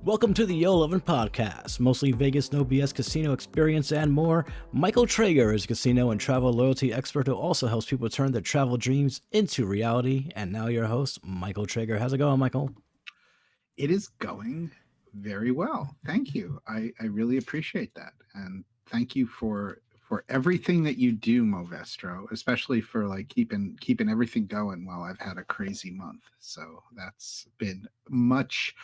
Welcome to the Yo-11 podcast, mostly Vegas, no BS casino experience and more. Michael Trager is a casino and travel loyalty expert who also helps people turn their travel dreams into reality. And now your host, Michael Trager. How's it going, Michael? It is going very well. Thank you. I really appreciate that. And thank you for everything that you do, Movestro, especially for like keeping everything going while I've had a crazy month. So that's been much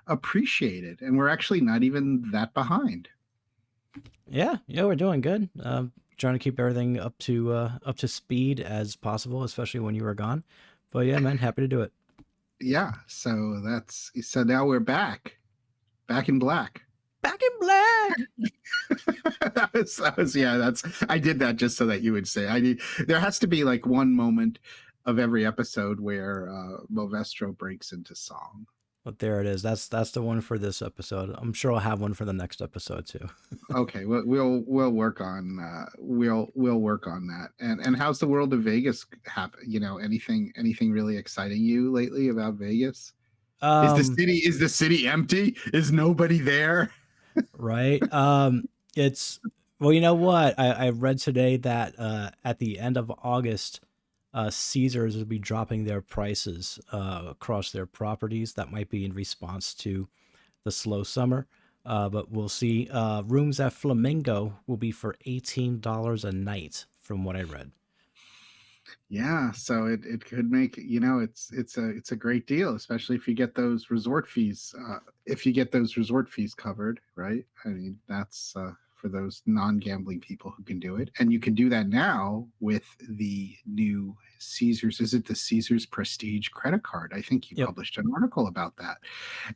appreciated. And we're actually not even that behind. Yeah, we're doing good. Trying to keep everything up to speed as possible, especially when you were gone. But yeah, man, happy to do it. Yeah. So now we're back in black. Back in black. I did that just so that you would say there has to be like one moment of every episode where Movestro breaks into song. But there it is. That's the one for this episode. I'm sure I'll have one for the next episode too. Okay, we'll work on we'll work on that. And how's the world of Vegas happen? Anything really exciting you lately about Vegas? Is the city empty? Is nobody there? Right. It's well, you know what? I read today that at the end of August, Caesars will be dropping their prices across their properties. That might be in response to the slow summer. But we'll see. Rooms at Flamingo will be for $18 a night, from what I read. Yeah, so it could make it's a great deal, especially if you get those resort fees. If you get those resort fees covered, right? I mean, that's for those non-gambling people who can do it, and you can do that now with the new Caesars. Is it the Caesars Prestige credit card? I think you Yep. published an article about that,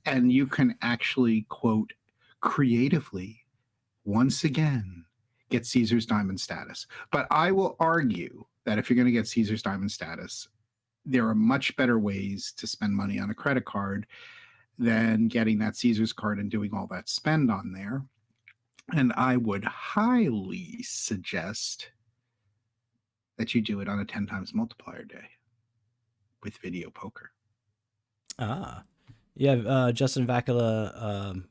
and you can actually quote creatively once again get Caesar's Diamond status. But I will argue that if you're going to get Caesar's Diamond status, there are much better ways to spend money on a credit card than getting that Caesar's card and doing all that spend on there. And I would highly suggest that you do it on a 10 times multiplier day with video poker. Yeah. Justin Vakula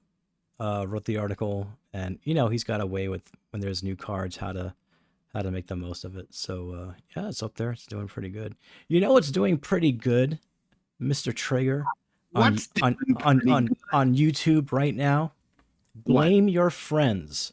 wrote the article, and he's got a way with when there's new cards how to make the most of it. So yeah, it's up there. It's doing pretty good. It's doing pretty good, Mr. Traeger, on What's on on on on YouTube right now. What? Blame your friends.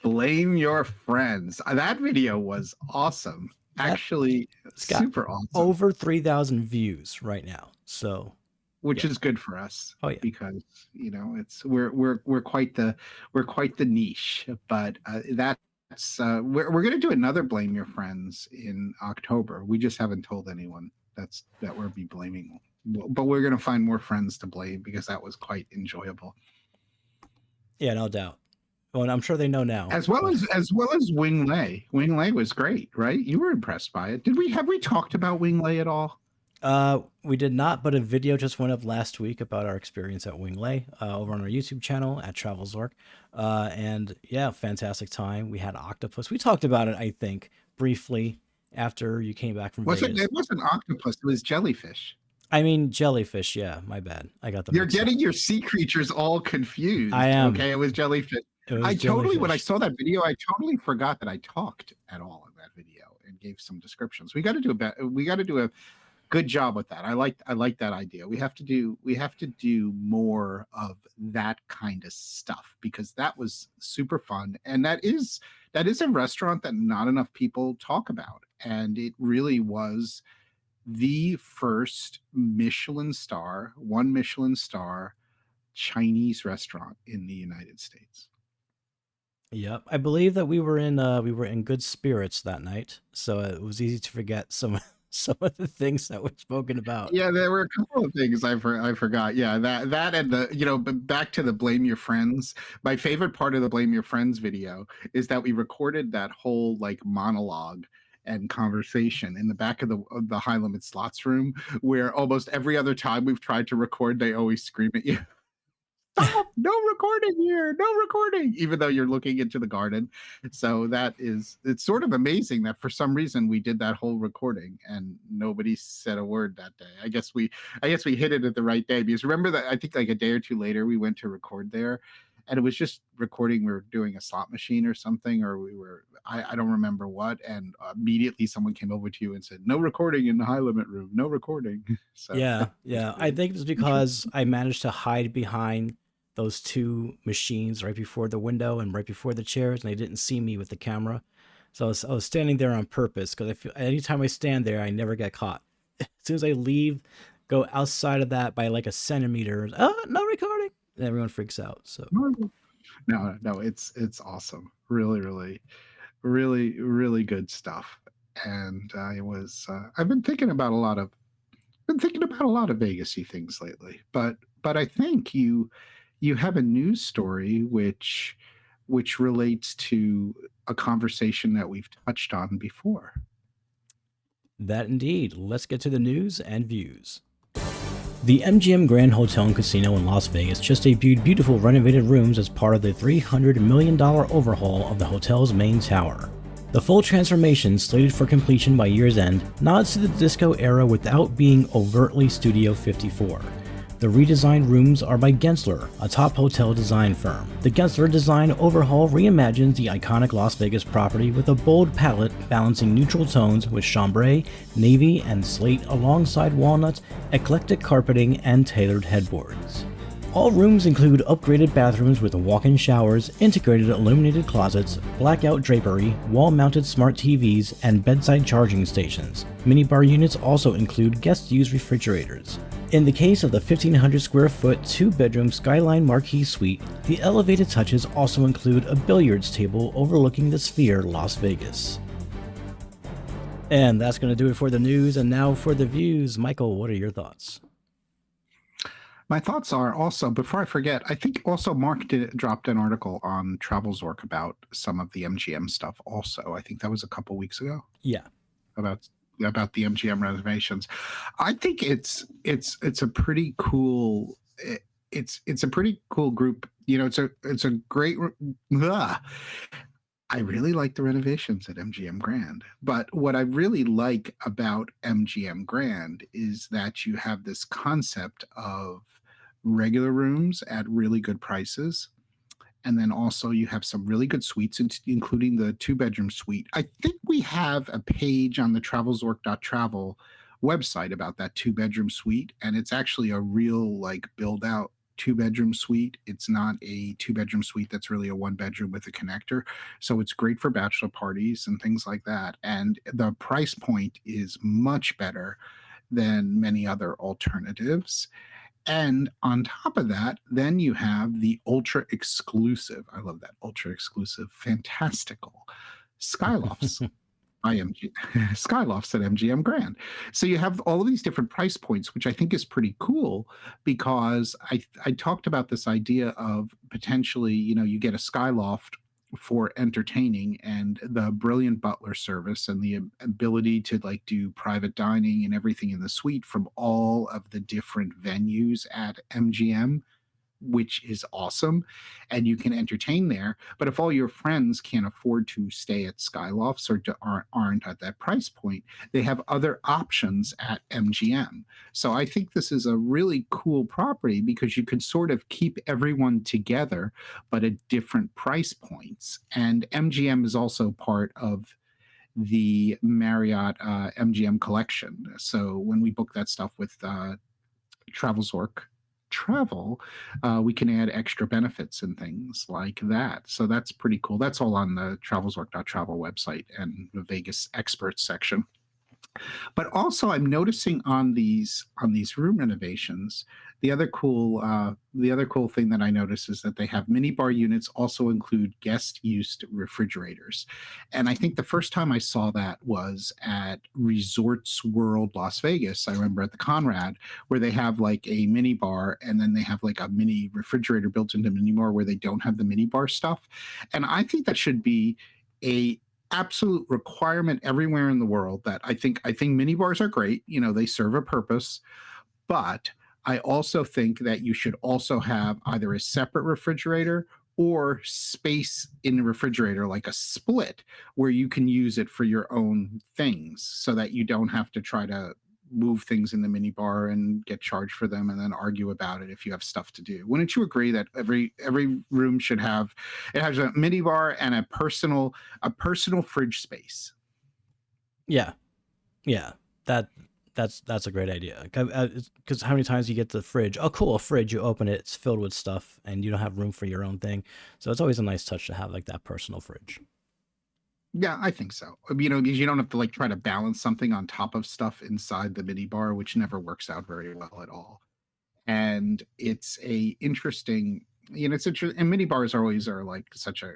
Blame your friends. That video was awesome. Actually, It's got super awesome. over 3,000 views right now. So which is good for us. Oh yeah. Because it's we're quite the niche. But that's we're going to do another Blame Your Friends in October. We just haven't told anyone that we'll be blaming, but we're going to find more friends to blame because that was quite enjoyable. Yeah, no doubt. Well, and I'm sure they know now. As well as Wing Lei. Wing Lei was great, right? You were impressed by it. Have we talked about Wing Lei at all? We did not, but a video just went up last week about our experience at Wing Lei over on our YouTube channel at Travel Zork. And yeah, fantastic time. We had octopus. We talked about it, I think, briefly after you came back from Vegas. It wasn't octopus. It was jellyfish. I mean, jellyfish. Yeah, my bad. I got them. You're getting your sea creatures all confused. I am. Okay, it was jellyfish. When I saw that video, I totally forgot that I talked at all in that video and gave some descriptions. We got to do a good job with that. I like that idea. We have to do more of that kind of stuff because that was super fun, and that is a restaurant that not enough people talk about, and it really was the first Michelin star Chinese restaurant in the United States. Yep, I believe that we were in good spirits that night, so it was easy to forget some of the things that were spoken about. Yeah, there were a couple of things I forgot. Yeah, that and but back to the Blame Your Friends. My favorite part of the Blame Your Friends video is that we recorded that whole like monologue and conversation in the back of the High Limit Slots room, where almost every other time we've tried to record, they always scream at you. stop, no recording here, no recording, even though you're looking into the garden. So it's sort of amazing that for some reason we did that whole recording and nobody said a word that day. I guess we hit it at the right day, because remember that I think like a day or two later we went to record there, and it was just recording. We were doing a slot machine or something, or I don't remember what, and immediately someone came over to you and said, no recording in the high limit room, no recording. So Yeah, it was yeah. I very think it's because interesting. I managed to hide behind those two machines right before the window and right before the chairs, and they didn't see me with the camera. So I was standing there on purpose because I feel anytime I stand there, I never get caught. As soon as I leave, go outside of that by like a centimeter, oh, no recording, and everyone freaks out. So No, no, it's awesome. Really, really, really, really good stuff. And I've been thinking about a lot of Vegasy things lately. But I think you have a news story which relates to a conversation that we've touched on before. that indeed. Let's get to the news and views. The MGM Grand Hotel and Casino in Las Vegas just debuted beautiful renovated rooms as part of the $300 million overhaul of the hotel's main tower. The full transformation, slated for completion by year's end, nods to the disco era without being overtly Studio 54. The redesigned rooms are by Gensler, a top hotel design firm. The Gensler design overhaul reimagines the iconic Las Vegas property with a bold palette balancing neutral tones with chambray, navy, and slate alongside walnut, eclectic carpeting, and tailored headboards. All rooms include upgraded bathrooms with walk-in showers, integrated illuminated closets, blackout drapery, wall-mounted smart TVs, and bedside charging stations. Minibar units also include guest-use refrigerators. In the case of the 1,500 square foot, 2-bedroom Skyline MARQUEE suite, the elevated touches also include a billiards table overlooking the Sphere Las Vegas. And that's going to do it for the news, and now for the views. Michael, what are your thoughts? My thoughts are also, before I forget, I think also Mark dropped an article on Travel Zork about some of the MGM stuff also. I think that was a couple weeks ago. Yeah. About the MGM renovations. I think it's a pretty cool it's a pretty cool group. It's a great I really like the renovations at MGM Grand. But what I really like about MGM Grand is that you have this concept of regular rooms at really good prices. And then also you have some really good suites, including the 2-bedroom suite. I think we have a page on the travelzork.travel website about that 2-bedroom suite, and it's actually a real like build out 2-bedroom suite. It's not a 2-bedroom suite that's really a 1-bedroom with a connector. So it's great for bachelor parties and things like that. And the price point is much better than many other alternatives. And on top of that, then you have the ultra exclusive. I love that ultra exclusive, fantastical SKYLOFTS. IMG SKYLOFTS at MGM Grand. So you have all of these different price points, which I think is pretty cool, because I talked about this idea of potentially, you get a Skyloft for entertaining and the brilliant butler service and the ability to like do private dining and everything in the suite from all of the different venues at MGM, which is awesome, and you can entertain there. But if all your friends can't afford to stay at Skylofts or aren't at that price point, they have other options at MGM. So I think this is a really cool property because you could sort of keep everyone together, but at different price points. And MGM is also part of the Marriott MGM collection. So when we book that stuff with Travelzork Travel, we can add extra benefits and things like that. So that's pretty cool. That's all on the travelzork.travel website and the Vegas experts section. But also, I'm noticing on these room renovations, the other cool thing that I notice is that they have mini bar units also include guest used refrigerators, and I think the first time I saw that was at Resorts World Las Vegas. I remember at the Conrad where they have like a mini bar and then they have like a mini refrigerator built into mini bar where they don't have the mini bar stuff, and I think that should be a absolute requirement everywhere in the world. That I think mini bars are great. They serve a purpose, but I also think that you should also have either a separate refrigerator or space in the refrigerator, like a split, where you can use it for your own things so that you don't have to try to move things in the mini bar and get charged for them and then argue about it if you have stuff to do. Wouldn't you agree that every room should have, it has a mini bar and a personal fridge space? Yeah, yeah, that that's a great idea. Because how many times you get to the fridge? Oh, cool, a fridge. You open it, it's filled with stuff, and you don't have room for your own thing. So it's always a nice touch to have like that personal fridge. Yeah, I think so. Because you don't have to like try to balance something on top of stuff inside the mini bar, which never works out very well at all. And it's a interesting, it's interesting. And mini bars always are like such a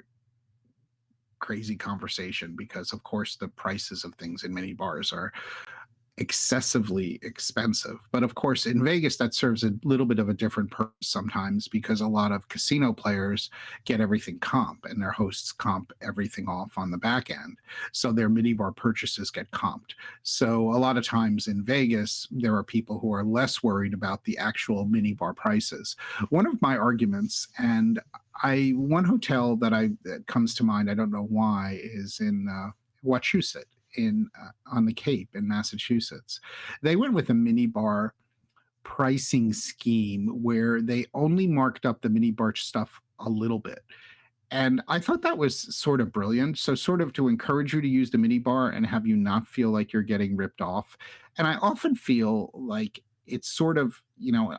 crazy conversation because, of course, the prices of things in mini bars are excessively expensive. But of course, in Vegas, that serves a little bit of a different purpose sometimes because a lot of casino players get everything comp and their hosts comp everything off on the back end. So their mini bar purchases get comped. So a lot of times in Vegas, there are people who are less worried about the actual mini bar prices. One of my arguments, and one hotel that comes to mind, I don't know why, is in Wachusett in on the Cape in Massachusetts. They went with a mini bar pricing scheme where they only marked up the mini bar stuff a little bit. And I thought that was sort of brilliant. So, sort of to encourage you to use the mini bar and have you not feel like you're getting ripped off. And I often feel like it's sort of,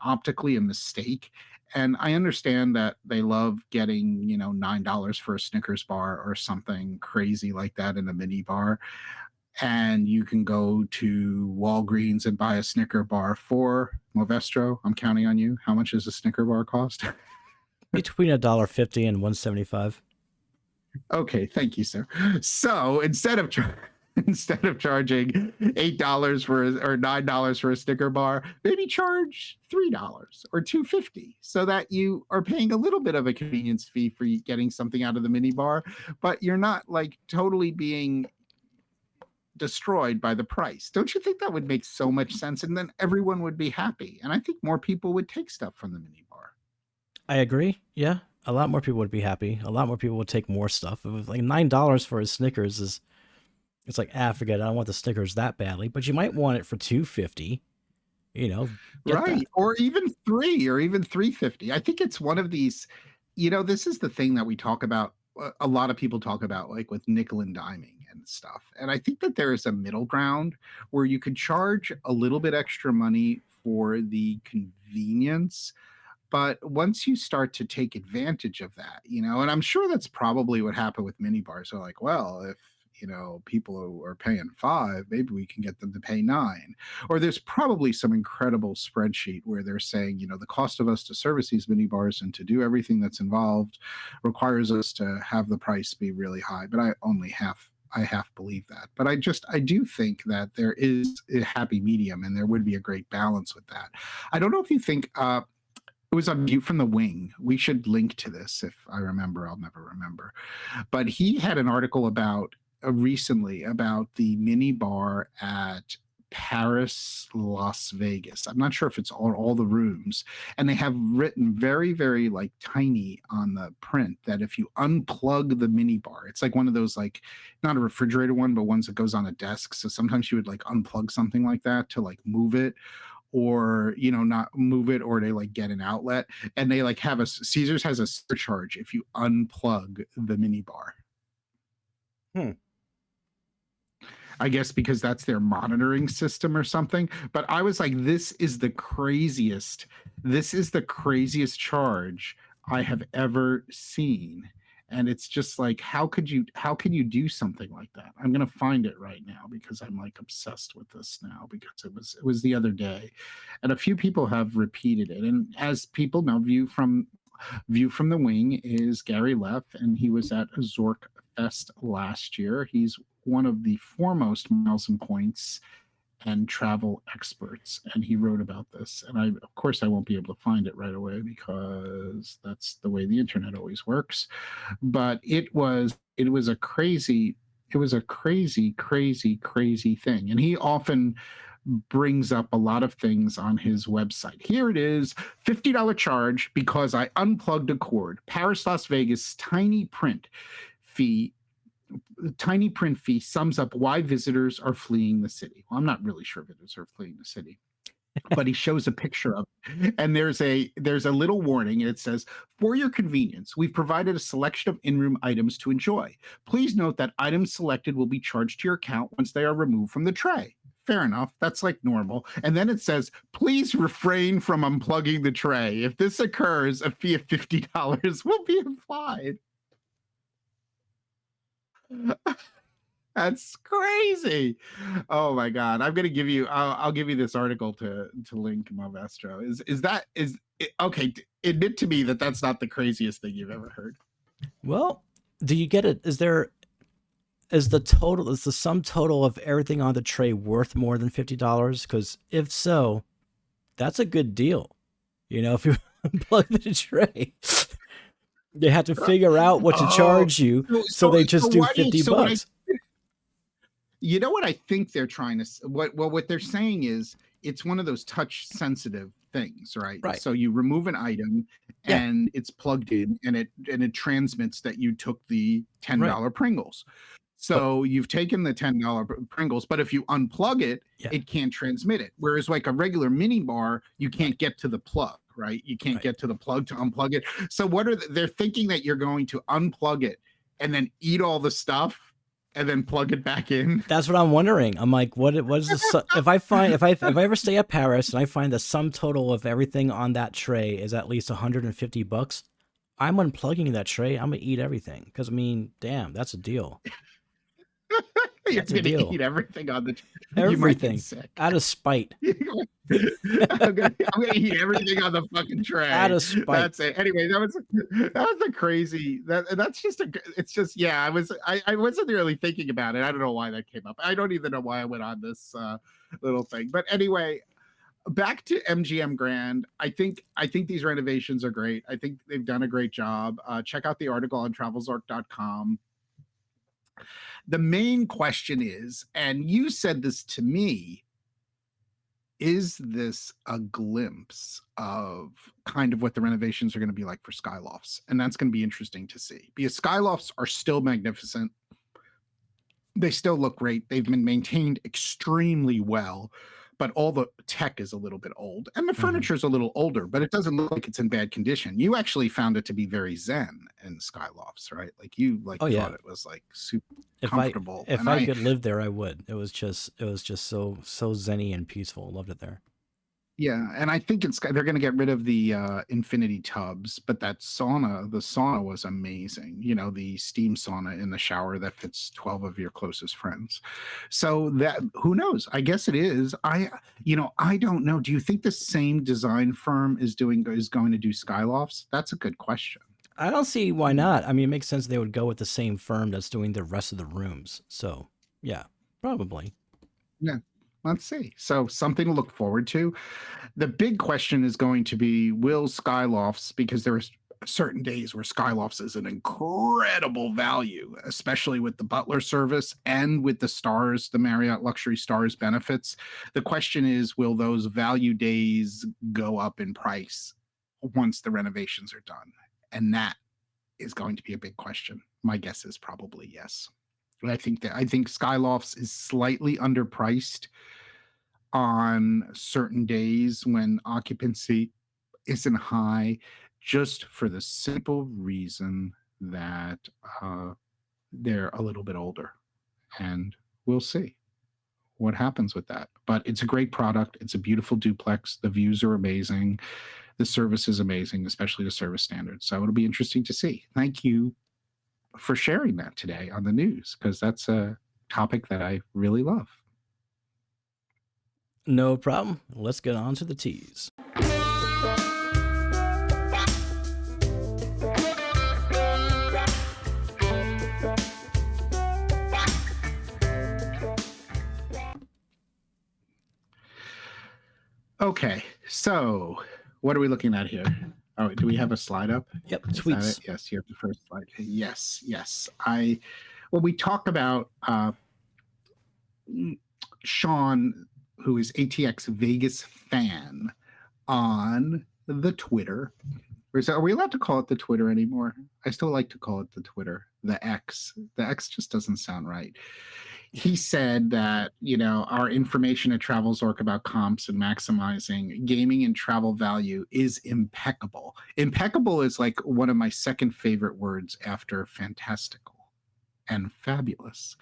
optically a mistake. And I understand that they love getting, $9 for a Snickers bar or something crazy like that in a mini bar, and you can go to Walgreens and buy a Snicker bar for Movestro. I'm counting on you. How much does a Snicker bar cost? Between $1.50 and 175. Okay, thank you, sir. So instead of charging $8 or $9 for a Snicker bar, maybe charge $3 or $2.50, so that you are paying a little bit of a convenience fee for getting something out of the mini bar, but you're not like totally being destroyed by the price. Don't you think that would make so much sense? And then everyone would be happy. And I think more people would take stuff from the mini bar. I agree. Yeah, a lot more people would be happy. A lot more people would take more stuff. It was like $9 for a Snickers is. It's like, forget it. I don't want the Snickers that badly, but you might want it for 250. Get that. Right. Or even three or even 350. I think it's one of these, this is the thing that we talk about. A lot of people talk about like with nickel and diming and stuff. And I think that there is a middle ground where you could charge a little bit extra money for the convenience. But once you start to take advantage of that, and I'm sure that's probably what happened with mini bars. They're like, well, if people who are paying 5, maybe we can get them to pay 9. Or there's probably some incredible spreadsheet where they're saying, the cost of us to service these mini bars and to do everything that's involved requires us to have the price be really high. But I half believe that. But I do think that there is a happy medium and there would be a great balance with that. I don't know if you think it was on View from the Wing. We should link to this if I remember. I'll never remember. But he had an article about recently about the mini bar at Paris, Las Vegas. I'm not sure if it's all the rooms. And they have written very, very like tiny on the print that if you unplug the mini bar, it's like one of those, like not a refrigerator one, but ones that goes on a desk. So sometimes you would like unplug something like that to like move it, or not move it, or they like get an outlet, and they like have Caesars has a surcharge if you unplug the mini bar. Hmm. I guess because that's their monitoring system or something. But I was like, this is the craziest charge I have ever seen. And it's just like, how can you do something like that? I'm gonna find it right now because I'm like obsessed with this now, because it was the other day, and a few people have repeated it. And as people know, View from the Wing is Gary Leff, and he was at ZorkFest last year. He's one of the foremost miles and points and travel experts, and he wrote about this. And of course, I won't be able to find it right away because that's the way the internet always works. But it was a crazy, crazy thing. And he often brings up a lot of things on his website. Here it is, $50 charge because I unplugged a cord. Paris, Las Vegas, fee tiny print fee sums up why visitors are fleeing the city. Well, I'm not really sure visitors are fleeing the city, but he shows a picture of it, and there's a little warning, and it says, for your convenience, we've provided a selection of in-room items to enjoy. Please note that items selected will be charged to your account once they are removed from the tray. Fair enough, that's like normal. And then it says, please refrain from unplugging the tray. If this occurs, a fee of $50 will be applied. That's crazy. Oh my god. I'm gonna give you I'll give you this article to link, Malvestro. Okay, admit to me that that's not the craziest thing you've ever heard. Well, do you get it? Is the sum total of everything on the tray worth more than $50? Because if so, that's a good deal. You know, if you unplug the tray, they have to figure out what to charge you, so they just do $50. You know what I think they're trying to what they're saying is it's one of those touch sensitive things, right? Right. So you remove an item and it's plugged in, and it transmits that you took the $10 Pringles. So you've taken the $10 Pringles, but if you unplug it, it can't transmit it. Whereas like a regular mini bar, you can't get to the plug, right? You can't get to the plug to unplug it. So they're thinking that you're going to unplug it and then eat all the stuff and then plug it back in. That's what I'm wondering. I'm like, what is the if I ever stay at Paris and I find the sum total of everything on that tray is at least $150, I'm unplugging that tray. I'm gonna eat everything, because I mean, damn, that's a deal. You're gonna eat everything on the tray. Everything, out of spite. I'm gonna eat everything on the fucking tray. Out of spite. That's it. Anyway, that was a crazy. That's just it's just, yeah. I wasn't really thinking about it. I don't know why that came up. I don't even know why I went on this little thing. But anyway, back to MGM Grand. I think these renovations are great. I think they've done a great job. Check out the article on travelzork.com. The main question is, and you said this to me, is this a glimpse of kind of what the renovations are going to be like for SKYLOFTS? And that's going to be interesting to see, because SKYLOFTS are still magnificent. They still look great. They've been maintained extremely well, but all the tech is a little bit old, and the furniture is a little older, but it doesn't look like it's in bad condition. You actually found it to be very zen in SKYLOFTS, right? Like you thought it was like super comfortable. If I could live there, I would. It was just so zenny and peaceful. Loved it there. Yeah, and I think they're going to get rid of the infinity tubs, but the sauna was amazing. You know, the steam sauna in the shower that fits 12 of your closest friends. So that, who knows? I guess it is. I don't know. Do you think the same design firm is going to do SKYLOFTS? That's a good question. I don't see why not. I mean, it makes sense they would go with the same firm that's doing the rest of the rooms. So, yeah, probably. Yeah. Let's see. So something to look forward to. The big question is going to be, will SKYLOFTS, because there's certain days where SKYLOFTS is an incredible value, especially with the butler service and with the stars, the Marriott Luxury Stars benefits. The question is, will those value days go up in price once the renovations are done? And that is going to be a big question. My guess is probably yes. I think SKYLOFTS is slightly underpriced on certain days when occupancy isn't high, just for the simple reason that they're a little bit older. And we'll see what happens with that. But it's a great product. It's a beautiful duplex. The views are amazing. The service is amazing, especially the service standards. So it'll be interesting to see. Thank you for sharing that today on the news, because that's a topic that I really love. No problem. Let's get on to the teas. Okay, so what are we looking at here? Oh, do we have a slide up? Yep, tweets. Yes, you have the first slide. Yes. When we talk about Sean who is ATX Vegas fan, on the Twitter. Are we allowed to call it the Twitter anymore? I still like to call it the Twitter, the X. The X just doesn't sound right. He said that, our information at TravelZork about comps and maximizing gaming and travel value is impeccable. Impeccable is like one of my second favorite words after fantastical and fabulous.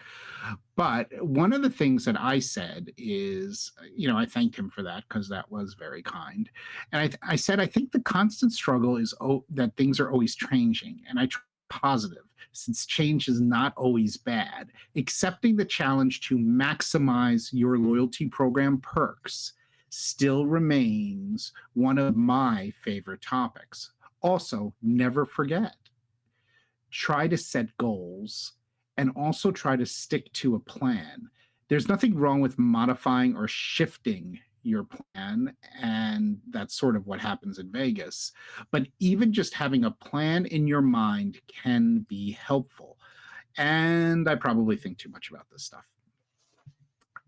But one of the things that I said is, I thanked him for that because that was very kind. And I said, I think the constant struggle is that things are always changing. And I try positive, since change is not always bad. Accepting the challenge to maximize your loyalty program perks still remains one of my favorite topics. Also, never forget, try to set goals and also try to stick to a plan. There's nothing wrong with modifying or shifting your plan, and that's sort of what happens in Vegas. But even just having a plan in your mind can be helpful. And I probably think too much about this stuff.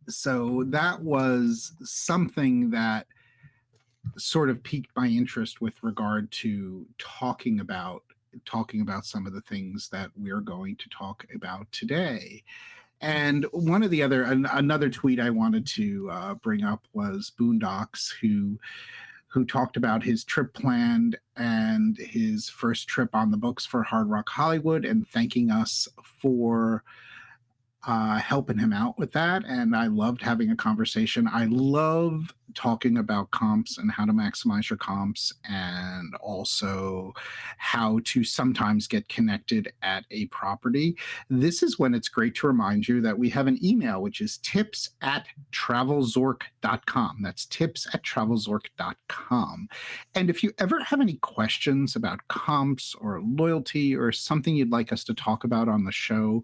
So that was something that sort of piqued my interest with regard to talking about some of the things that we're going to talk about today. And one of the another tweet I wanted to bring up was Boondocks, who talked about his trip planned and his first trip on the books for Hard Rock Hollywood, and thanking us for helping him out with that. And I loved having a conversation. I love talking about comps and how to maximize your comps, and also how to sometimes get connected at a property. This is when it's great to remind you that we have an email, which is tips@travelzork.com. That's tips@travelzork.com. And if you ever have any questions about comps or loyalty or something you'd like us to talk about on the show,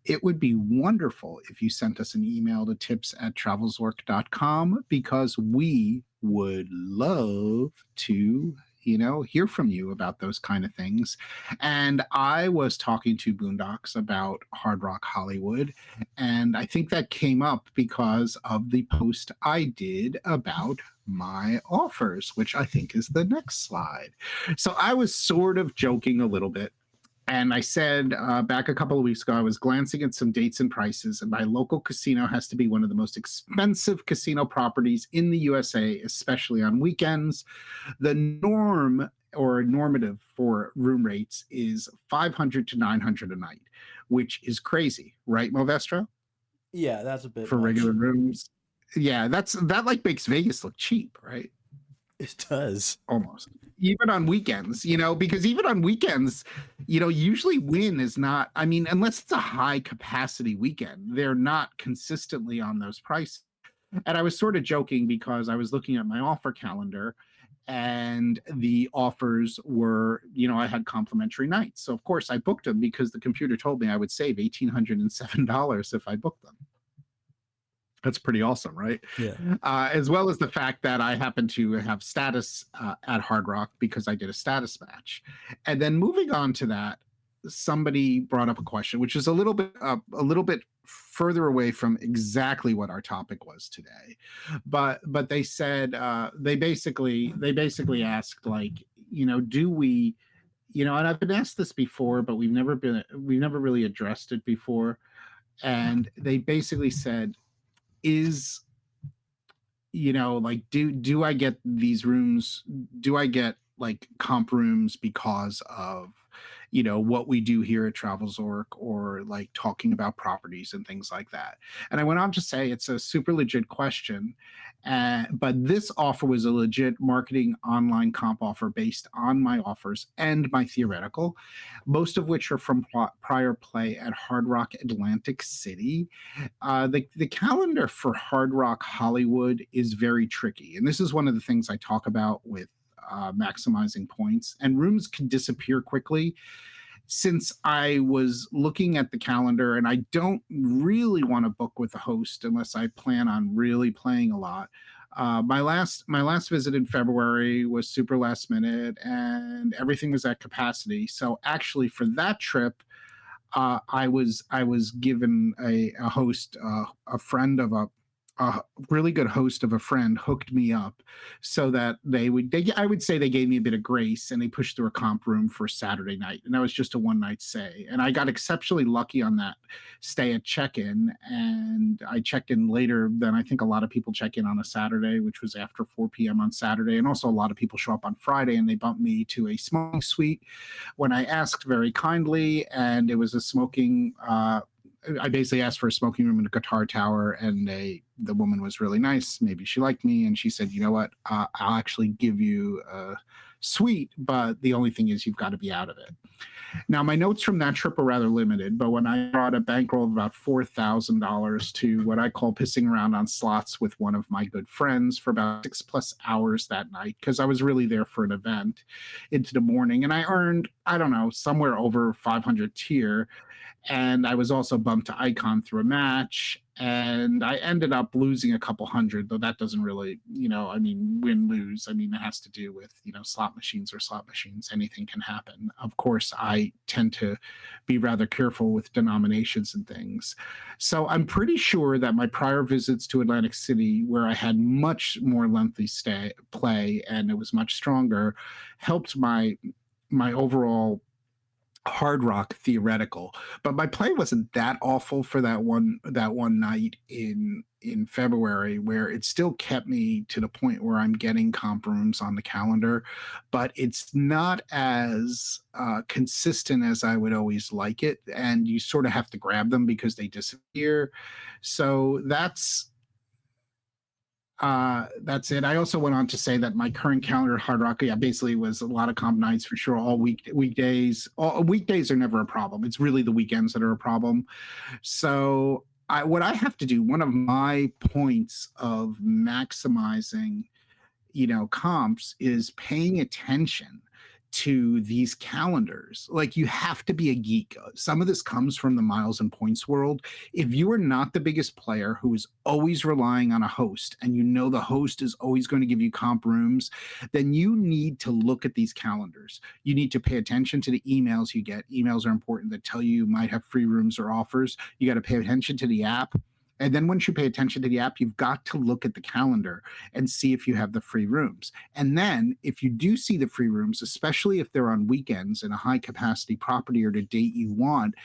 it would be wonderful if you sent us an email to tips@travelzork.com, because we would love to, hear from you about those kind of things. And I was talking to Boondocks about Hard Rock Hollywood, and I think that came up because of the post I did about my offers, which I think is the next slide. So I was sort of joking a little bit. And I said back a couple of weeks ago, I was glancing at some dates and prices, and my local casino has to be one of the most expensive casino properties in the USA, especially on weekends. The norm or normative for room rates is $500 to $900 a night, which is crazy, right, Movestro? Yeah, that's a bit for much. regular rooms. Yeah, that like makes Vegas look cheap, right? It does. Almost. Even on weekends, because even on weekends, usually Wynn is not, I mean, unless it's a high capacity weekend, they're not consistently on those prices. And I was sort of joking because I was looking at my offer calendar, and the offers were, I had complimentary nights. So of course I booked them because the computer told me I would save $1,807 if I booked them. That's pretty awesome, right? Yeah. As well as the fact that I happen to have status at Hard Rock because I did a status match. And then moving on to that, somebody brought up a question, which is a little bit further away from exactly what our topic was today. But they said they basically asked, like, do we, and I've been asked this before, but we've never really addressed it before. And they basically said, is, like, do I get these rooms? Do I get like comp rooms because of, what we do here at TravelZork, or like talking about properties and things like that? And I went on to say it's a super legit question. But this offer was a legit marketing online comp offer based on my offers and my theoretical, most of which are from prior play at Hard Rock Atlantic City. The calendar for Hard Rock Hollywood is very tricky. And this is one of the things I talk about with maximizing points. And rooms can disappear quickly. Since I was looking at the calendar, and I don't really want to book with a host unless I plan on really playing a lot. My last visit in February was super last minute, and everything was at capacity. So actually, for that trip, I was given a host, a friend of a really good host of a friend hooked me up so that I would say they gave me a bit of grace and they pushed through a comp room for Saturday night. And that was just a one night stay. And I got exceptionally lucky on that stay at check-in. And I checked in later than I think a lot of people check in on a Saturday, which was after 4 p.m. on Saturday. And also a lot of people show up on Friday and they bumped me to a smoking suite when I asked very kindly. And it was a smoking, I basically asked for a smoking room and a guitar tower, and the woman was really nice. Maybe she liked me, and she said, "You know what? I'll actually give you a suite, but the only thing is you've got to be out of it." Now, my notes from that trip are rather limited, but when I brought a bankroll of about $4,000 to what I call pissing around on slots with one of my good friends for about 6+ hours that night, because I was really there for an event into the morning, and I earned, I don't know, somewhere over 500 tier, and I was also bumped to Icon through a match. And I ended up losing a couple hundred, though that doesn't really, I mean, win, lose. I mean, it has to do with, slot machines or slot machines. Anything can happen. Of course, I tend to be rather careful with denominations and things. So I'm pretty sure that my prior visits to Atlantic City, where I had much more lengthy play and it was much stronger, helped my overall hard rock theoretical. But my play wasn't that awful for that one night in February, where it still kept me to the point where I'm getting comp rooms on the calendar, but it's not as consistent as I would always like it, and you sort of have to grab them because they disappear. So that's it. I also went on to say that my current calendar Hard Rock, yeah, basically was a lot of comp nights for sure. All weekdays. Weekdays are never a problem. It's really the weekends that are a problem. So what I have to do, one of my points of maximizing, comps, is paying attention to these calendars. Like, you have to be a geek. Some of this comes from the miles and points world. If you are not the biggest player who is always relying on a host, and the host is always going to give you comp rooms, then you need to look at these calendars. You need to pay attention to the emails you get. Emails are important that tell you might have free rooms or offers. You got to pay attention to the app. And then once you pay attention to the app, you've got to look at the calendar and see if you have the free rooms. And then if you do see the free rooms, especially if they're on weekends in a high capacity property or the date you want,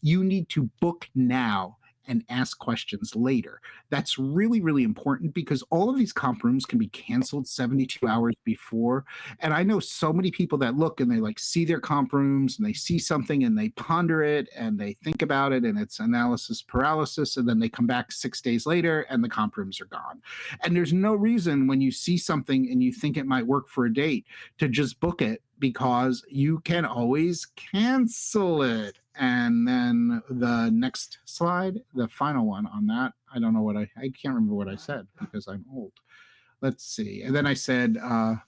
you need to book now and ask questions later. That's really, really important, because all of these comp rooms can be canceled 72 hours before. And I know so many people that look and they see their comp rooms and they see something and they ponder it and they think about it, and it's analysis paralysis. And then they come back 6 days later and the comp rooms are gone. And there's no reason, when you see something and you think it might work for a date, to just book it, because you can always cancel it. And then the next slide, the final one on that, I don't know what I can't remember what I said because I'm old. Let's see. And then I said, the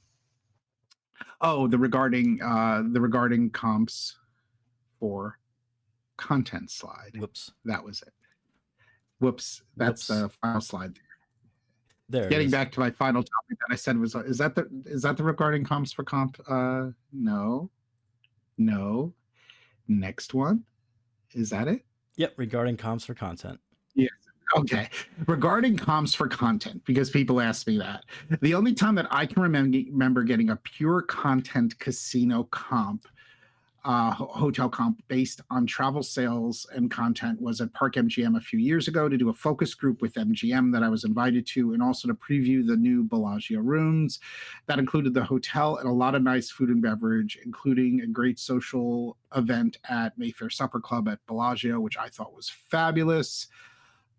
regarding comps for content slide. Whoops. That was it. Whoops. That's the final slide. There. Getting back to my final topic that I said was, is that the regarding comps for comp? No. Next one. Is that it? Yep, regarding comps for content. Yes. Okay. Regarding comps for content, because people ask me that. The only time that I can remember getting a pure content casino comp, hotel comp based on travel sales and content, was at Park MGM a few years ago to do a focus group with MGM that I was invited to, and also to preview the new Bellagio rooms. That included the hotel and a lot of nice food and beverage, including a great social event at Mayfair Supper Club at Bellagio, which I thought was fabulous.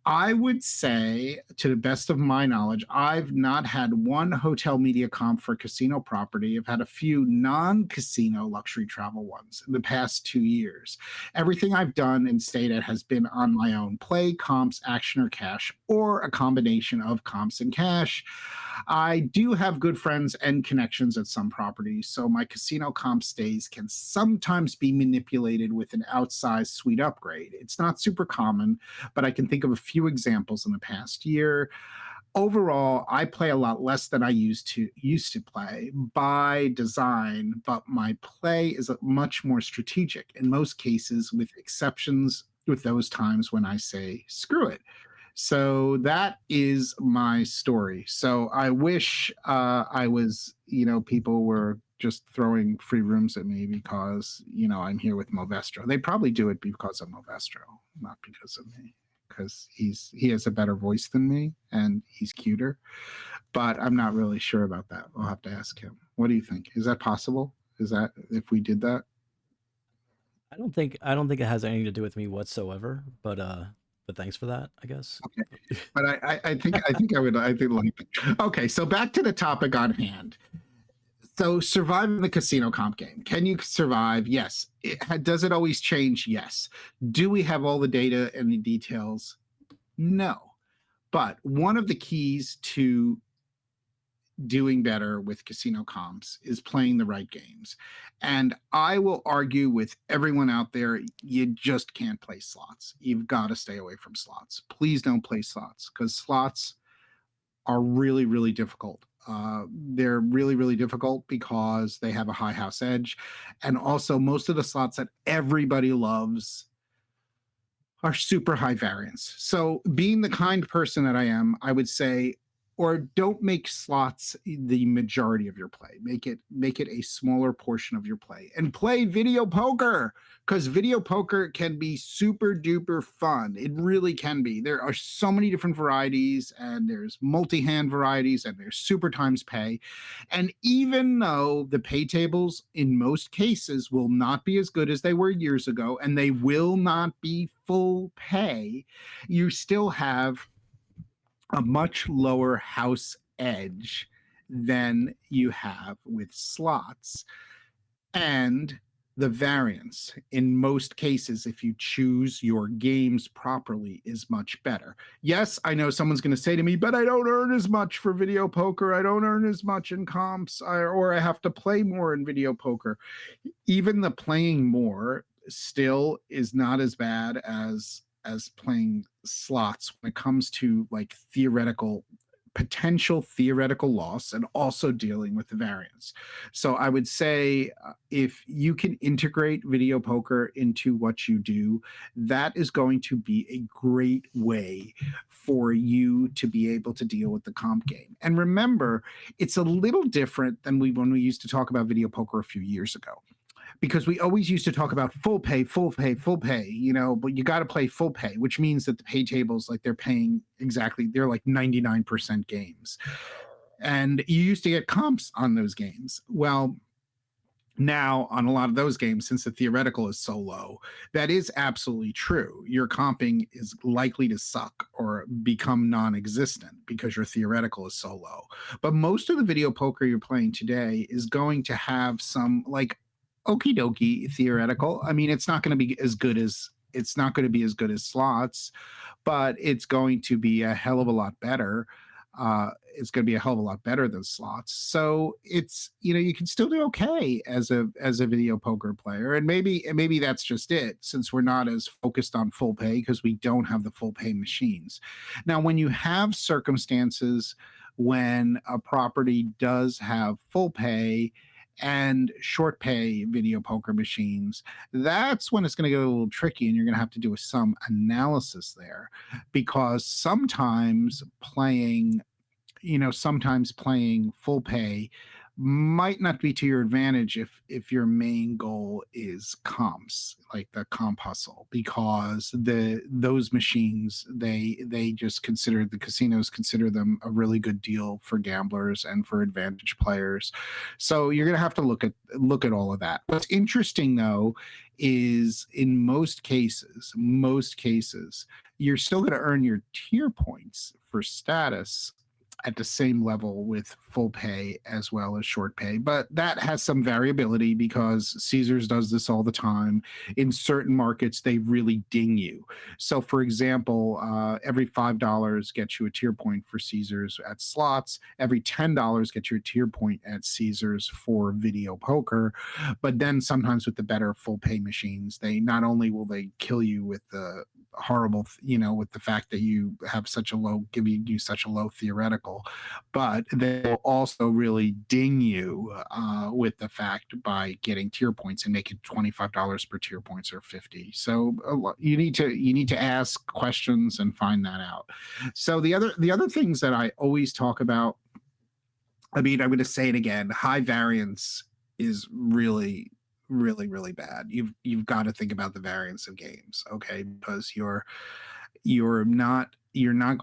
I would say, to the best of my knowledge, I've not had one hotel media comp for casino property. I've had a few non-casino luxury travel ones in the past 2 years. Everything I've done and stayed at has been on my own play, comps, action, or cash, or a combination of comps and cash. I do have good friends and connections at some properties, so my casino comp stays can sometimes be manipulated with an outsized suite upgrade. It's not super common, but I can think of a few examples in the past year. Overall, I play a lot less than I used to play by design, but my play is much more strategic in most cases, with exceptions with those times when I say screw it. So that is my story. So I wish I was, people were just throwing free rooms at me because, I'm here with Movestro. They probably do it because of Movestro, not because of me, because he has a better voice than me and he's cuter. But I'm not really sure about that. I'll have to ask him. What do you think? Is that possible? Is that if we did that? I don't think it has anything to do with me whatsoever, but thanks for that, I guess. Okay. But I think like, okay, so back to the topic on hand. So surviving the casino comp game. Can you survive? Yes. Does it always change? Yes. Do we have all the data and the details? No. But one of the keys to doing better with casino comps is playing the right games. And I will argue with everyone out there, you just can't play slots. You've got to stay away from slots. Please don't play slots because slots are really, really difficult. They're really, really difficult because they have a high house edge. And also, most of the slots that everybody loves are super high variance. So, being the kind person that I am, I would say, or don't make slots the majority of your play. Make it a smaller portion of your play, and play video poker, because video poker can be super duper fun. It really can be. There are so many different varieties, and there's multi-hand varieties, and there's super times pay. And even though the pay tables in most cases will not be as good as they were years ago, and they will not be full pay, you still have a much lower house edge than you have with slots. And the variance in most cases, if you choose your games properly, is much better. Yes, I know someone's going to say to me, but I don't earn as much for video poker. I don't earn as much in comps, or I have to play more in video poker. Even the playing more still is not as bad as playing slots when it comes to like potential theoretical loss and also dealing with the variance. So I would say if you can integrate video poker into what you do, that is going to be a great way for you to be able to deal with the comp game. And remember, it's a little different than when we used to talk about video poker a few years ago, because we always used to talk about full pay, but you got to play full pay, which means that the pay tables, like they're like 99% games. And you used to get comps on those games. Well, now on a lot of those games, since the theoretical is so low, that is absolutely true. Your comping is likely to suck or become non-existent because your theoretical is so low. But most of the video poker you're playing today is going to have some like okie dokie theoretical. I mean, it's not going to be as good as slots, but it's going to be a hell of a lot better. It's going to be a hell of a lot better than slots. So it's, you can still do okay as a video poker player. And maybe that's just it, since we're not as focused on full pay because we don't have the full pay machines. Now, when you have circumstances when a property does have full pay and short pay video poker machines, that's when it's going to get a little tricky, and you're going to have to do some analysis there, because sometimes playing full pay might not be to your advantage if your main goal is comps, like the comp hustle, because those machines, the casinos consider them a really good deal for gamblers and for advantage players. So you're going to have to look at all of that. What's interesting though is in most cases you're still going to earn your tier points for status at the same level with full pay as well as short pay. But that has some variability because Caesars does this all the time. In certain markets, they really ding you. So for example, every $5 gets you a tier point for Caesars at slots. Every $10 gets you a tier point at Caesars for video poker. But then sometimes with the better full pay machines, they not only will they kill you with the horrible, with the fact that you have such a low, giving you such a low theoretical, but they will also really ding you with the fact by getting tier points and make it $25 per tier points or 50. So you need to ask questions and find that out. So the other things that I always talk about, I mean, I'm going to say it again, high variance is really, really, really bad. You've got to think about the variance of games, okay? Because you're not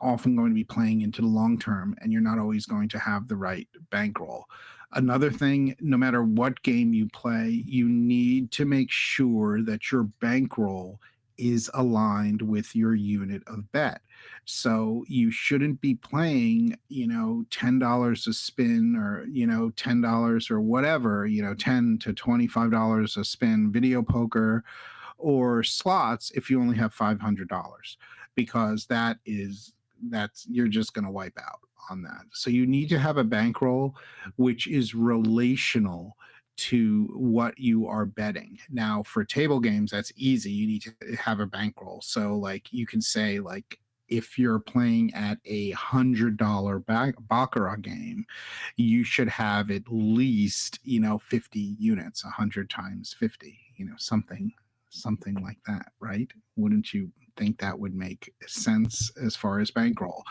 often going to be playing into the long term, and you're not always going to have the right bankroll. Another thing, no matter what game you play, you need to make sure that your bankroll is aligned with your unit of bet. So you shouldn't be playing, $10 a spin, or, $10 or whatever, $10 to $25 a spin video poker or slots if you only have $500, because that's you're just going to wipe out on that. So you need to have a bankroll which is relational to what you are betting. Now for table games, that's easy. You need to have a bankroll. So like you can say, like, if you're playing at $100 baccarat game, you should have at least 50 units, 100 times 50, something like that, right? Wouldn't you think that would make sense as far as bankroll?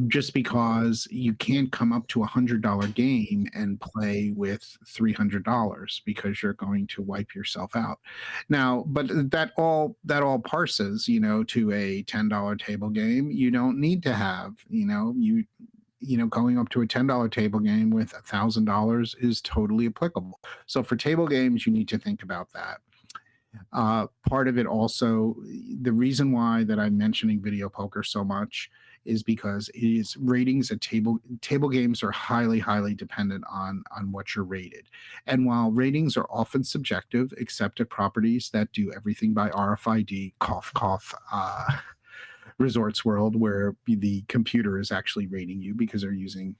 Just because you can't come up to $100 game and play with $300, because you're going to wipe yourself out. Now, but that all parses, to a $10 table game. You don't need to have, going up to a $10 table game with $1,000 is totally applicable. So for table games, you need to think about that. Part of it also, the reason why that I'm mentioning video poker so much is because it is ratings at table games are highly dependent on what you're rated. And while ratings are often subjective, except at properties that do everything by RFID, cough cough, Resorts World, where the computer is actually rating you because they're using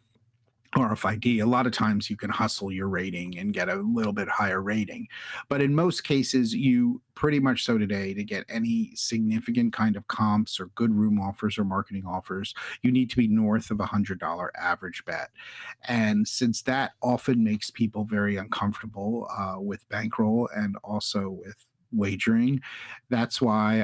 RFID, a lot of times you can hustle your rating and get a little bit higher rating. But in most cases, you pretty much so today, to get any significant kind of comps or good room offers or marketing offers, you need to be north of $100 average bet. And since that often makes people very uncomfortable with bankroll and also with wagering, that's why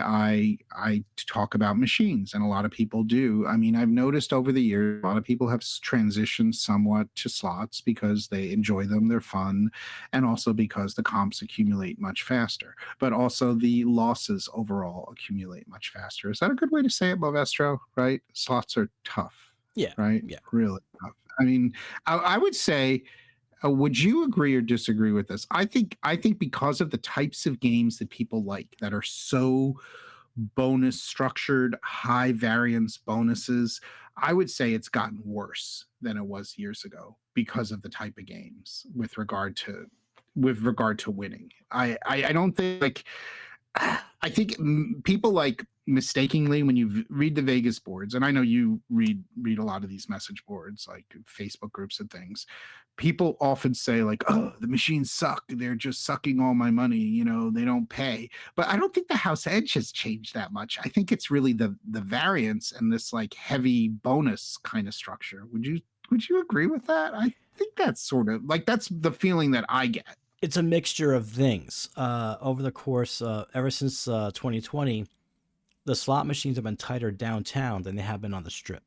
I talk about machines, and a lot of people do. I mean, I've noticed over the years a lot of people have transitioned somewhat to slots because they enjoy them, they're fun, and also because the comps accumulate much faster, but also the losses overall accumulate much faster. Is that a good way to say it, Bovestro? Right? Slots are tough, Yeah. right? Yeah. Really tough. I mean, I would say, would you agree or disagree with this? I think because of the types of games that people like, that are so bonus structured, high variance bonuses, I would say it's gotten worse than it was years ago because of the type of games with regard to winning. I don't think, like, I think people, like, mistakenly, when you read the Vegas boards, and I know you read a lot of these message boards, like Facebook groups and things, people often say, like, oh, the machines suck, they're just sucking all my money, they don't pay. But I don't think the house edge has changed that much. I think it's really the variance and this, like, heavy bonus kind of structure. Would you agree with that? I think that's sort of like, that's the feeling that I get. It's a mixture of things. Over the course, ever since 2020, the slot machines have been tighter downtown than they have been on the strip,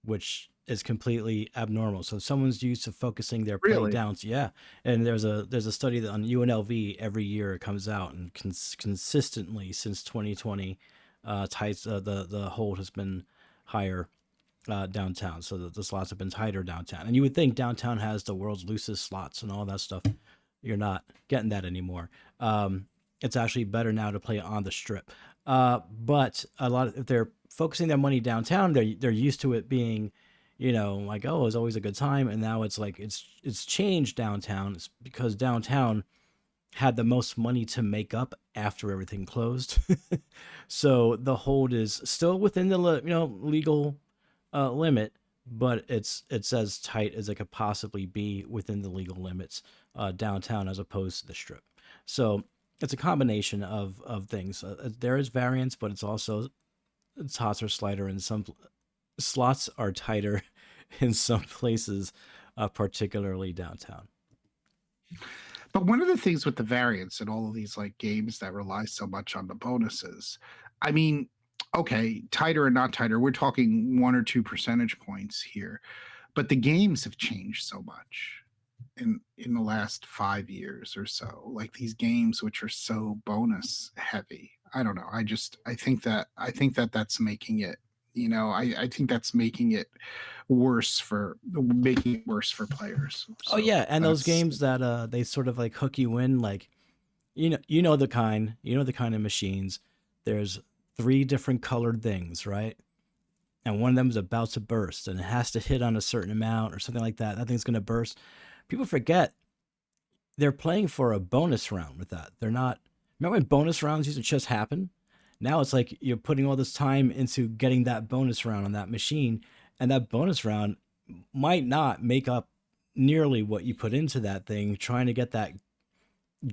which is completely abnormal. So if someone's used to focusing their play Really? down, yeah. And there's a study that on UNLV every year it comes out, and consistently since 2020, the hold has been higher downtown. So the slots have been tighter downtown. And you would think downtown has the world's loosest slots and all that stuff. You're not getting that anymore. It's actually better now to play on the strip. But if they're focusing their money downtown, they're used to it being, like, oh, it's always a good time, and now it's like it's changed downtown. It's because downtown had the most money to make up after everything closed. So the hold is still within the legal limit, but it's as tight as it could possibly be within the legal limits downtown, as opposed to the strip. So it's a combination of things. There is variance, but it's also slots are slighter and some slots are tighter in some places, particularly downtown. But one of the things with the variance and all of these like games that rely so much on the bonuses, I mean, okay, tighter and not tighter, we're talking 1 or 2 percentage points here, but the games have changed so much in the last 5 years or so. Like these games which are so bonus heavy. I don't know. I think that that's making it, I think that's making it worse for players. Oh So yeah, and those that's games that they sort of like hook you in, like you know the kind of machines. There's three different colored things, right? And one of them is about to burst, and it has to hit on a certain amount or something like that. That thing's gonna burst. People forget they're playing for a bonus round with that. They're not. Remember when bonus rounds used to just happen? Now it's like you're putting all this time into getting that bonus round on that machine, and that bonus round might not make up nearly what you put into that thing trying to get that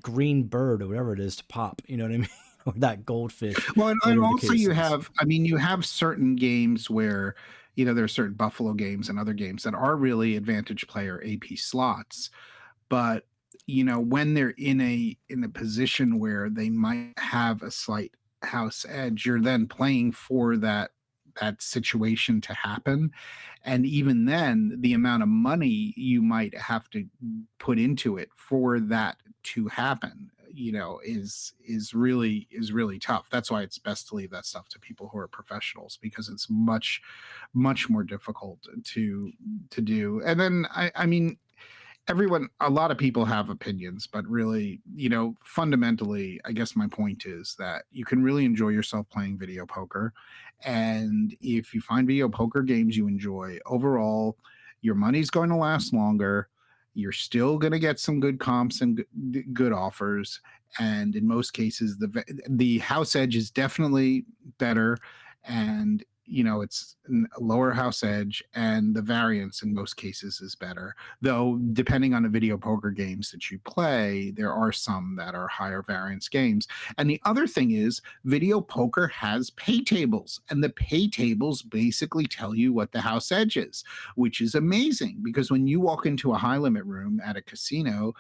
green bird or whatever it is to pop. You know what I mean? Or that goldfish, well, and whatever the also case you is. have, I mean, you have certain games where, there are certain Buffalo games and other games that are really advantage player AP slots, but when they're in a position where they might have a slight house edge, you're then playing for that situation to happen, and even then the amount of money you might have to put into it for that to happen, is really tough. That's why it's best to leave that stuff to people who are professionals, because it's much more difficult to do. And then I mean, a lot of people have opinions, but really, fundamentally, I guess my point is that you can really enjoy yourself playing video poker. And if you find video poker games you enjoy, overall, your money's going to last longer. You're still going to get some good comps and good offers. And in most cases, the house edge is definitely better. And it's a lower house edge, and the variance in most cases is better, though depending on the video poker games that you play, there are some that are higher variance games. And the other thing is, video poker has pay tables, and the pay tables basically tell you what the house edge is, which is amazing, because when you walk into a high limit room at a casino,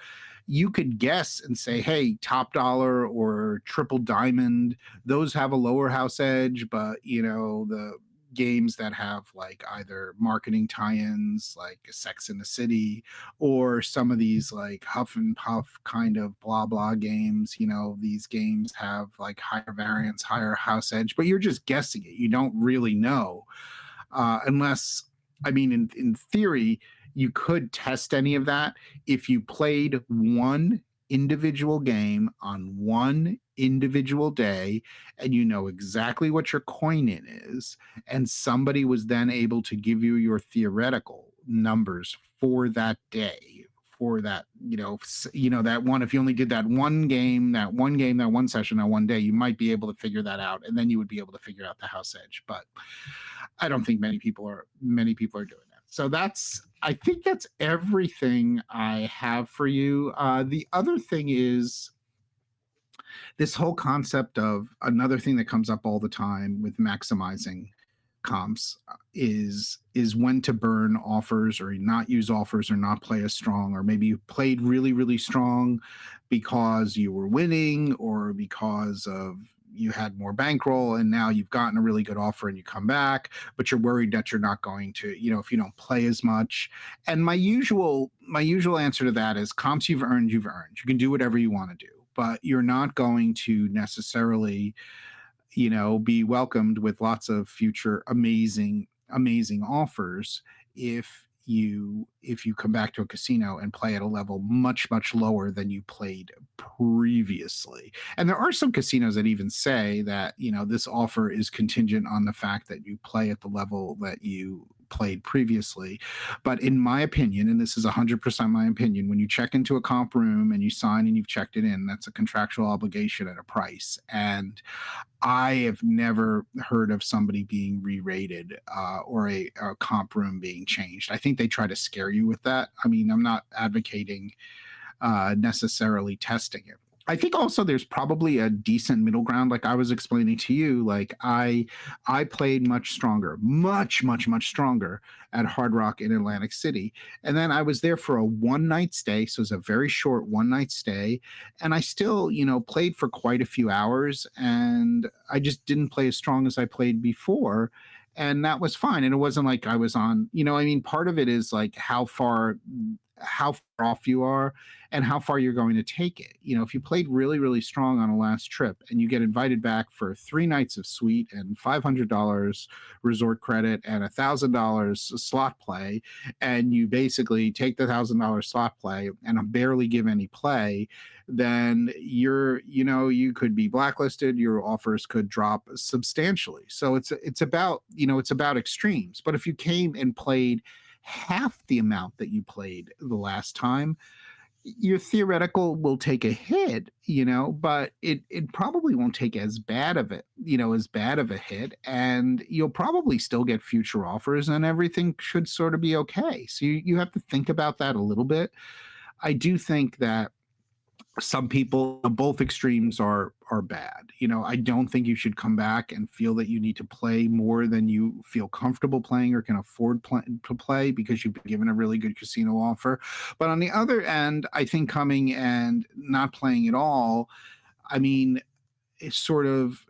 you could guess and say, hey, top dollar or triple diamond, those have a lower house edge, but the games that have like either marketing tie-ins like Sex in the City, or some of these like Huff and Puff kind of blah blah games, these games have like higher variance, higher house edge, but you're just guessing it. You don't really know, unless, I mean, in theory, you could test any of that if you played one individual game on one individual day, and you know exactly what your coin in is, and somebody was then able to give you your theoretical numbers for that day, for that, that one, if you only did that one session, that one day, you might be able to figure that out, and then you would be able to figure out the house edge. But I don't think many people are doing that. So I think that's everything I have for you. The other thing is this whole concept of, another thing that comes up all the time with maximizing comps, is when to burn offers or not use offers or not play as strong, or maybe you played really really strong because you were winning, or because of you had more bankroll, and now you've gotten a really good offer and you come back, but you're worried that you're not going to, if you don't play as much. And my usual answer to that is, comps you've earned, you've earned. You can do whatever you want to do, but you're not going to necessarily, be welcomed with lots of future amazing offers if you come back to a casino and play at a level much lower than you played previously. And there are some casinos that even say that, this offer is contingent on the fact that you play at the level that you played previously. But in my opinion, and this is 100% my opinion, when you check into a comp room and you sign and you've checked it in, that's a contractual obligation at a price. And I have never heard of somebody being re-rated, or a comp room being changed. I think they try to scare you with that. I mean, I'm not advocating necessarily testing it. I think also there's probably a decent middle ground. Like I was explaining to you, like I played much stronger, much stronger at Hard Rock in Atlantic City. And then I was there for a one night stay. So it was a very short one night stay. And I still, played for quite a few hours. And I just didn't play as strong as I played before. And that was fine. And it wasn't like I was on, I mean, part of it is like how far off you are and how far you're going to take it. If you played really, really strong on a last trip and you get invited back for 3 nights of suite and $500 resort credit and $1,000 slot play, and you basically take the $1,000 slot play and barely give any play, then you could be blacklisted. Your offers could drop substantially. So it's about extremes. But if you came and played half the amount that you played the last time, your theoretical will take a hit, but it probably won't take as bad of a hit, and you'll probably still get future offers and everything should sort of be okay. So you have to think about that a little bit. I do think that some people, both extremes are bad. I don't think you should come back and feel that you need to play more than you feel comfortable playing or can afford to play because you've been given a really good casino offer. But on the other end, I think coming and not playing at all, I mean, it's sort of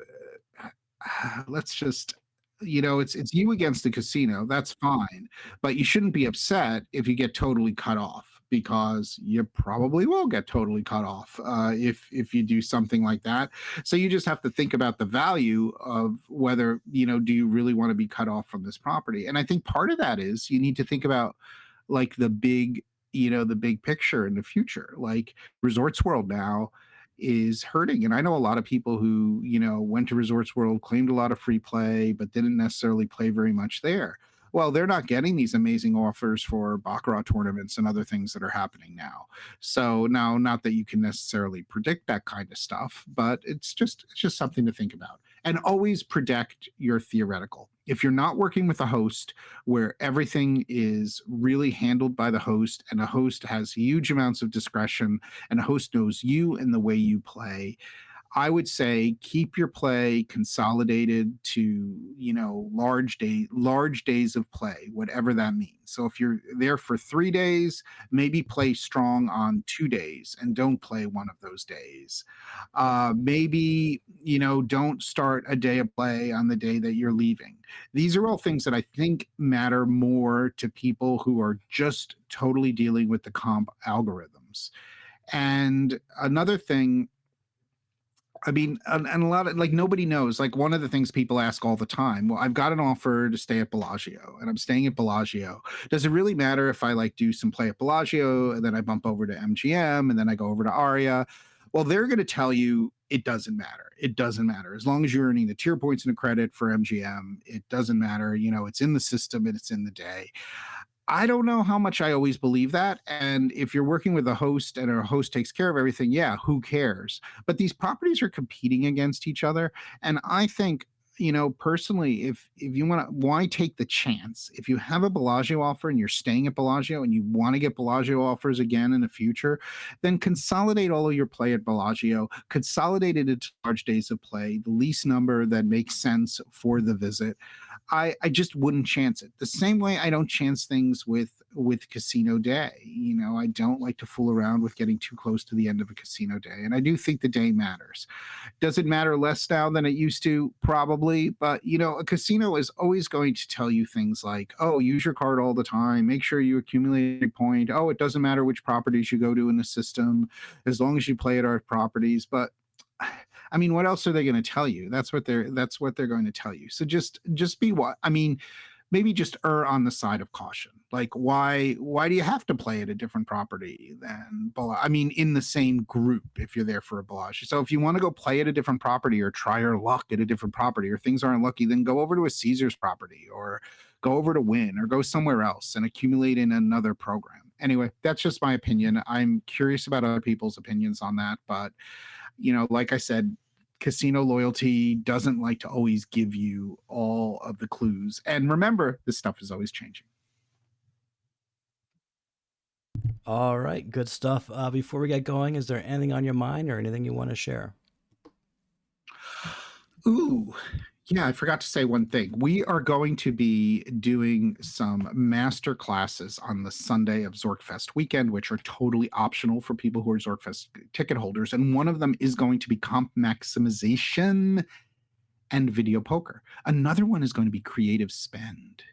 let's just it's you against the casino. That's fine, but you shouldn't be upset if you get totally cut off, because you probably will get totally cut off if you do something like that. So you just have to think about the value of whether, do you really want to be cut off from this property. And I think part of that is you need to think about like the big picture in the future. Like Resorts World now is hurting. And I know a lot of people who, went to Resorts World, claimed a lot of free play, but didn't necessarily play very much there. Well, they're not getting these amazing offers for Baccarat tournaments and other things that are happening now. So now, not that you can necessarily predict that kind of stuff, but it's just something to think about. And always protect your theoretical. If you're not working with a host where everything is really handled by the host and a host has huge amounts of discretion and a host knows you and the way you play, I would say keep your play consolidated to, large days of play, whatever that means. So if you're there for 3 days, maybe play strong on 2 days and don't play one of those days. Maybe, don't start a day of play on the day that you're leaving. These are all things that I think matter more to people who are just totally dealing with the comp algorithms. And another thing, I mean, and a lot of like nobody knows. Like one of the things people ask all the time, well, I've got an offer to stay at Bellagio and I'm staying at Bellagio. Does it really matter if I like do some play at Bellagio and then I bump over to MGM and then I go over to Aria? Well, they're going to tell you it doesn't matter. It doesn't matter. As long as you're earning the tier points and the credit for MGM, it doesn't matter. It's in the system and it's in the day. I don't know how much I always believe that. And if you're working with a host and a host takes care of everything, yeah, who cares? But these properties are competing against each other. And I think, personally, if you want to, why take the chance? If you have a Bellagio offer and you're staying at Bellagio and you want to get Bellagio offers again in the future, then consolidate all of your play at Bellagio, consolidate it into large days of play, the least number that makes sense for the visit. I just wouldn't chance it. The same way I don't chance things with casino day. I don't like to fool around with getting too close to the end of a casino day. And I do think the day matters. Does it matter less now than it used to? Probably. But a casino is always going to tell you things like, oh, use your card all the time, make sure you accumulate a point. Oh, it doesn't matter which properties you go to in the system, as long as you play at our properties. But I mean, what else are they going to tell you? That's what they're going to tell you. So just be what I mean, maybe just err on the side of caution. Like why do you have to play at a different property than I mean, in the same group if you're there for a Bellagio. So if you want to go play at a different property or try your luck at a different property or things aren't lucky, then go over to a Caesars property or go over to Win or go somewhere else and accumulate in another program. Anyway, that's just my opinion. I'm curious about other people's opinions on that, but like I said, casino loyalty doesn't like to always give you all of the clues. And remember, this stuff is always changing. All right, good stuff. Before we get going, is there anything on your mind or anything you want to share? Ooh, yeah, I forgot to say one thing. We are going to be doing some master classes on the Sunday of ZorkFest weekend, which are totally optional for people who are ZorkFest ticket holders. And one of them is going to be comp maximization and video poker. Another one is going to be creative spend,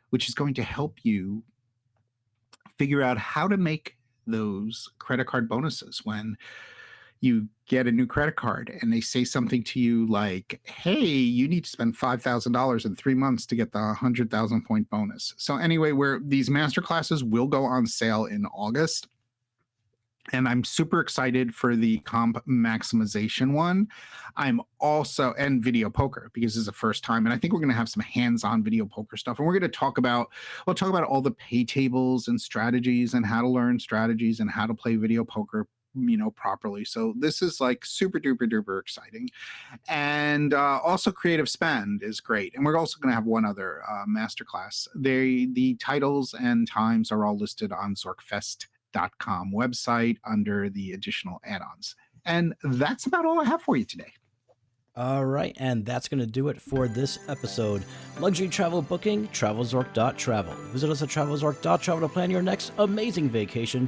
which is going to help you figure out how to make those credit card bonuses when you get a new credit card and they say something to you like, hey, you need to spend $5,000 in 3 months to get the 100,000 point bonus. So anyway, these master classes will go on sale in August. And I'm super excited for the comp maximization one. I'm also, and video poker, because this is the first time. And I think we're going to have some hands-on video poker stuff. And we're going to we'll talk about all the pay tables and strategies and how to learn strategies and how to play video poker, properly. So this is like super duper duper exciting. And also creative spend is great. And we're also going to have one other masterclass. The titles and times are all listed on ZorkFest.com website under the additional add-ons. And that's about all I have for you today. All right, and that's going to do it for this episode. Luxury travel booking, travelzork.travel. Visit us at travelzork.travel to plan your next amazing vacation,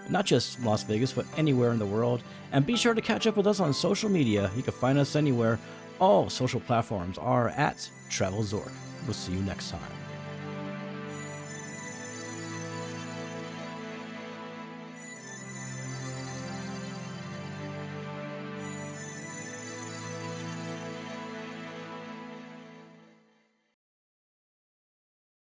not just Las Vegas, but anywhere in the world. And be sure to catch up with us on social media. You can find us anywhere. All social platforms are at TravelZork. We'll see you next time.